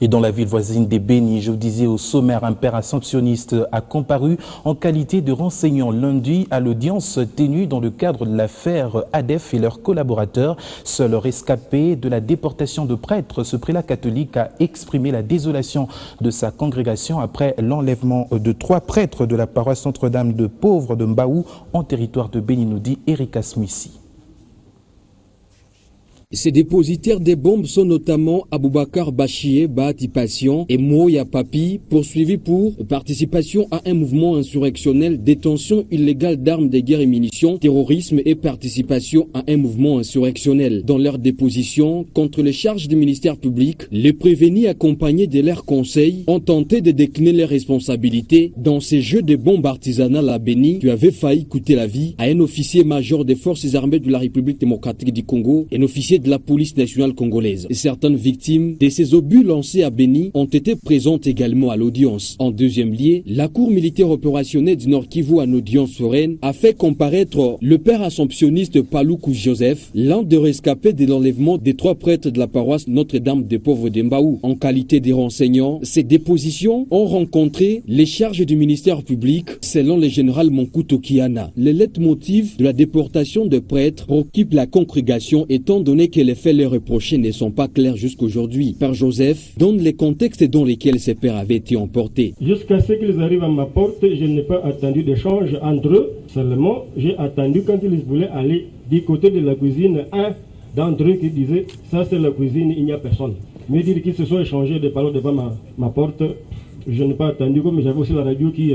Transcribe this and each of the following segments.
Et dans la ville voisine des Béni, je vous disais au sommaire, un père assomptionniste a comparu en qualité de renseignant lundi à l'audience tenue dans le cadre de l'affaire ADEF et leurs collaborateurs. Seul rescapé de la déportation de prêtres, ce prélat catholique a exprimé la désolation de sa congrégation après l'enlèvement de 3 prêtres de la paroisse Notre-Dame de Pauvres de Mbaou en territoire de Béni, nous dit Erika Smissi. Ces dépositaires des bombes sont notamment Aboubakar Bachie, Bahati Patient et Moya Papi, poursuivis pour participation à un mouvement insurrectionnel, détention illégale d'armes de guerre et munitions, terrorisme et participation à un mouvement insurrectionnel. Dans leur déposition contre les charges du ministère public, les prévenus accompagnés de leurs conseils ont tenté de décliner leurs responsabilités dans ces jeux de bombes artisanales à Béni qui avaient failli coûter la vie à un officier major des forces armées de la République démocratique du Congo, un officier de la police nationale congolaise. Et certaines victimes de ces obus lancés à Béni ont été présentes également à l'audience. En deuxième lieu, la cour militaire opérationnelle du Nord Kivu en audience foraine a fait comparaître le père assomptionniste Paloukou Joseph, l'un des rescapés de l'enlèvement des 3 prêtres de la paroisse Notre-Dame des Pauvres de Mbaou. En qualité de renseignants, ces dépositions ont rencontré les charges du ministère public selon le général Monkuto Kiana. Le leitmotiv de la déportation de prêtres occupe la congrégation étant donné que les faits leur reprochés ne sont pas clairs jusqu'aujourd'hui. Père Joseph donne les contextes dans lesquels ces pères avaient été emportés. Jusqu'à ce qu'ils arrivent à ma porte, je n'ai pas attendu d'échange entre eux. Seulement, j'ai attendu quand ils voulaient aller du côté de la cuisine, un d'entre eux qui disait « ça c'est la cuisine, il n'y a personne ». Me dire qu'ils se sont échangés des paroles devant ma porte, je n'ai pas attendu, comme j'avais aussi la radio qui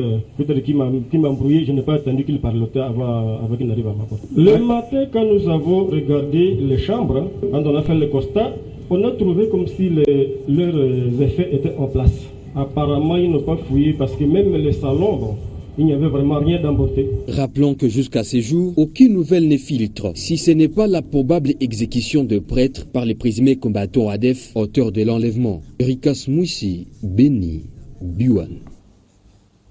m'a embrouillé, je n'ai pas attendu qu'il parlotait avant qu'il n'arrive à ma porte. Le matin, quand nous avons regardé les chambres, quand on a fait le constat, on a trouvé comme si leurs effets étaient en place. Apparemment, ils n'ont pas fouillé parce que même les salons, il n'y avait vraiment rien d'emporté. Rappelons que jusqu'à ce jour, aucune nouvelle ne filtre, si ce n'est pas la probable exécution de prêtres par les présumés combattants ADEF, auteurs de l'enlèvement. Erika Smissi, Béni, Biwan.